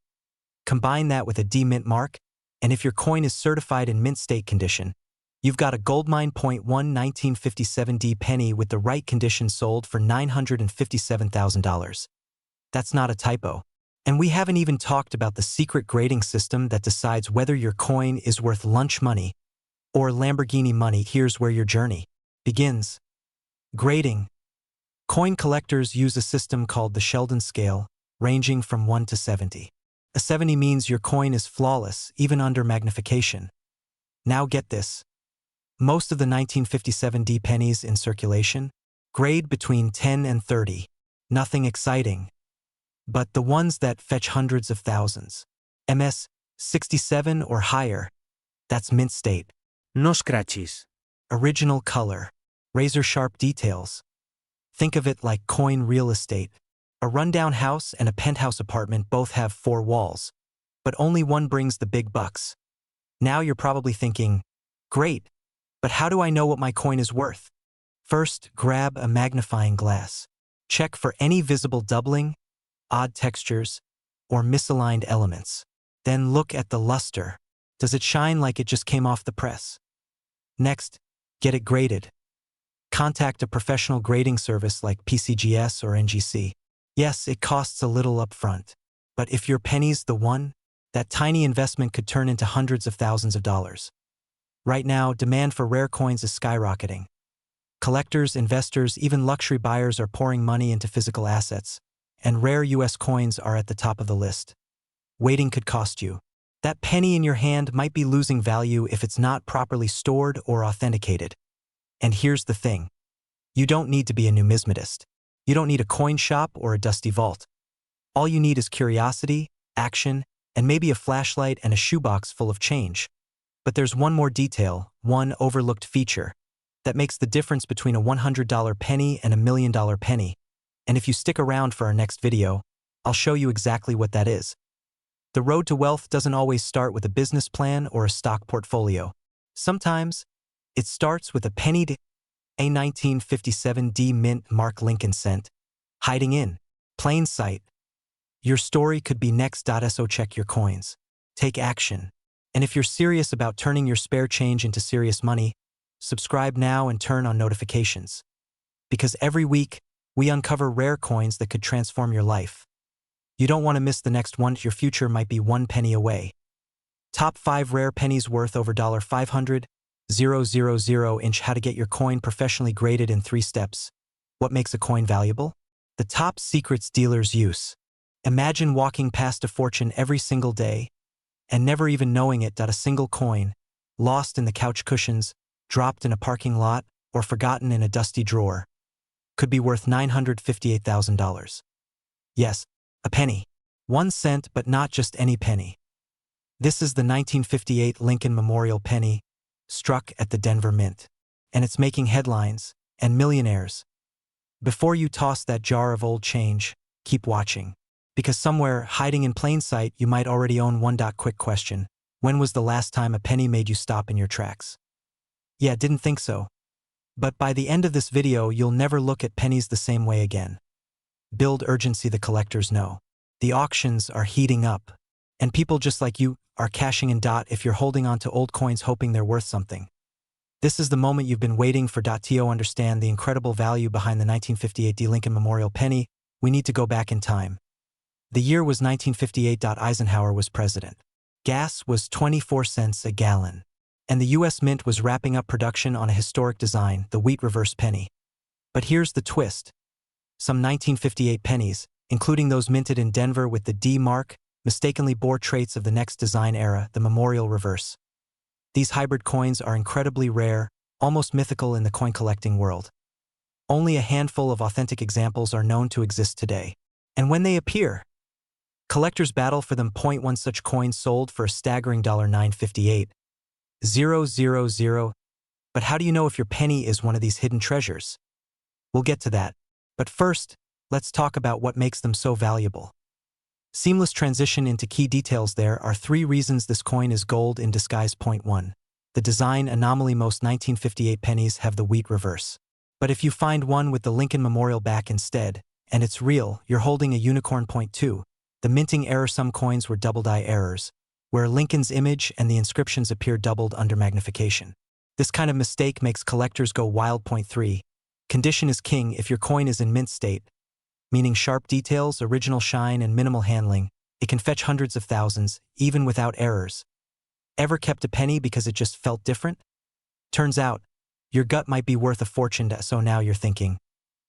Combine that with a D Mint mark, and if your coin is certified in mint state condition, you've got a goldmine. 1957 D penny with the right condition sold for $957,000. That's not a typo. And we haven't even talked about the secret grading system that decides whether your coin is worth lunch money or Lamborghini money. Here's where your journey begins. Grading. Coin collectors use a system called the Sheldon scale, ranging from 1 to 70. A 70 means your coin is flawless, even under magnification. Now get this. Most of the 1957 D pennies in circulation grade between 10 and 30. Nothing exciting. But the ones that fetch hundreds of thousands, MS 67 or higher, that's mint state. No scratches. Original color. Razor-sharp details. Think of it like coin real estate. A rundown house and a penthouse apartment both have 4 walls, but only one brings the big bucks. Now you're probably thinking, great, but how do I know what my coin is worth? First, grab a magnifying glass. Check for any visible doubling, odd textures, or misaligned elements. Then look at the luster. Does it shine like it just came off the press? Next, get it graded. Contact a professional grading service like PCGS or NGC. Yes, it costs a little upfront, but if your penny's the one, that tiny investment could turn into hundreds of thousands of dollars. Right now, demand for rare coins is skyrocketing. Collectors, investors, even luxury buyers are pouring money into physical assets, and rare US coins are at the top of the list. Waiting could cost you. That penny in your hand might be losing value if it's not properly stored or authenticated. And here's the thing. You don't need to be a numismatist. You don't need a coin shop or a dusty vault. All you need is curiosity, action, and maybe a flashlight and a shoebox full of change. But there's one more detail, one overlooked feature, that makes the difference between a $100 penny and a $1 million penny. And if you stick around for our next video, I'll show you exactly what that is. The road to wealth doesn't always start with a business plan or a stock portfolio. Sometimes, it starts with a penny, a 1957 D Mint Mark Lincoln cent, hiding in plain sight. Your story could be next. So check your coins. Take action. And if you're serious about turning your spare change into serious money, subscribe now and turn on notifications. Because every week, we uncover rare coins that could transform your life. You don't want to miss the next one. Your future might be 1 penny away. Top 5 rare pennies worth over $500,000. How to get your coin professionally graded in 3 steps. What makes a coin valuable? The top secrets dealers use. Imagine walking past a fortune every single day and never even knowing it. A single coin, lost in the couch cushions, dropped in a parking lot, or forgotten in a dusty drawer, could be worth $958,000. Yes, a penny. 1 cent, but not just any penny. This is the 1958 Lincoln Memorial penny, struck at the Denver Mint. And it's making headlines and millionaires. Before you toss that jar of old change, keep watching. Because somewhere, hiding in plain sight, you might already own one. Quick question. When was the last time a penny made you stop in your tracks? Yeah, didn't think so. But by the end of this video, you'll never look at pennies the same way again. Build urgency, the collectors know. The auctions are heating up. And people just like you are cashing in. If you're holding on to old coins hoping they're worth something, this is the moment you've been waiting for. To understand the incredible value behind the 1958 Lincoln Memorial penny, we need to go back in time. The year was 1958. Eisenhower was president. Gas was 24 cents a gallon. And the U.S. Mint was wrapping up production on a historic design, the wheat reverse penny. But here's the twist. Some 1958 pennies, including those minted in Denver with the D mark, mistakenly bore traits of the next design era, the memorial reverse. These hybrid coins are incredibly rare, almost mythical in the coin collecting world. Only a handful of authentic examples are known to exist today. And when they appear, collectors battle for them. One such coin sold for a staggering $958,000. But how do you know if your penny is one of these hidden treasures? We'll get to that. But first, let's talk about what makes them so valuable. Seamless transition into key details. There are 3 reasons this coin is gold in disguise. Point 1. The design anomaly. Most 1958 pennies have the wheat reverse. But if you find one with the Lincoln Memorial back instead, and it's real, you're holding a unicorn. Point 2. The minting error. Some coins were double-die errors, where Lincoln's image and the inscriptions appear doubled under magnification. This kind of mistake makes collectors go wild. Point 3. Condition is king. If your coin is in mint state, meaning sharp details, original shine, and minimal handling, it can fetch hundreds of thousands, even without errors. Ever kept a penny because it just felt different? Turns out, your gut might be worth a fortune. So now you're thinking,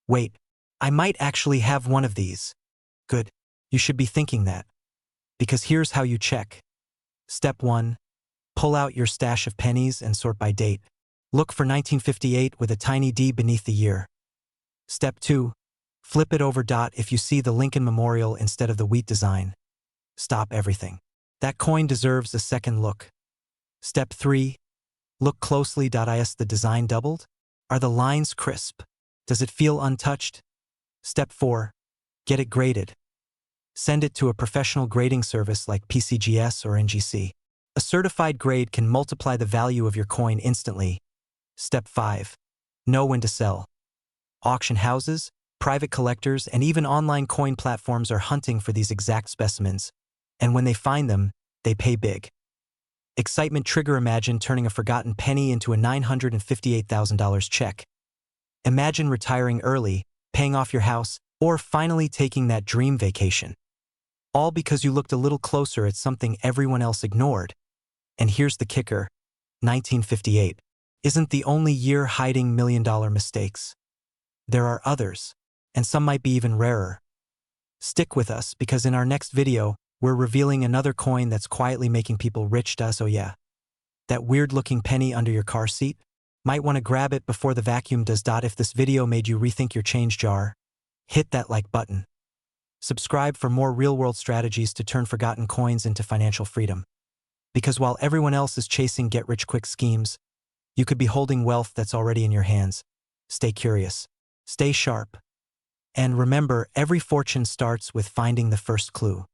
wait, I might actually have one of these. Good. You should be thinking that. Because here's how you check. Step 1. Pull out your stash of pennies and sort by date. Look for 1958 with a tiny D beneath the year. Step 2. Flip it over. If you see the Lincoln Memorial instead of the wheat design, stop everything. That coin deserves a second look. Step 3. Look closely. Is the design doubled? Are the lines crisp? Does it feel untouched? Step 4. Get it graded. Send it to a professional grading service like PCGS or NGC. A certified grade can multiply the value of your coin instantly. Step 5. Know when to sell. Auction houses, private collectors, and even online coin platforms are hunting for these exact specimens. And when they find them, they pay big. Excitement trigger. Imagine turning a forgotten penny into a $958,000 check. Imagine retiring early, paying off your house, or finally taking that dream vacation. All because you looked a little closer at something everyone else ignored. And here's the kicker. 1958 isn't the only year hiding million-dollar mistakes. There are others, and some might be even rarer. Stick with us because in our next video, we're revealing another coin that's quietly making people rich. Oh yeah, that weird-looking penny under your car seat? Might want to grab it before the vacuum does. If this video made you rethink your change jar, hit that like button. Subscribe for more real-world strategies to turn forgotten coins into financial freedom. Because while everyone else is chasing get-rich-quick schemes, you could be holding wealth that's already in your hands. Stay curious. Stay sharp. And remember, every fortune starts with finding the first clue.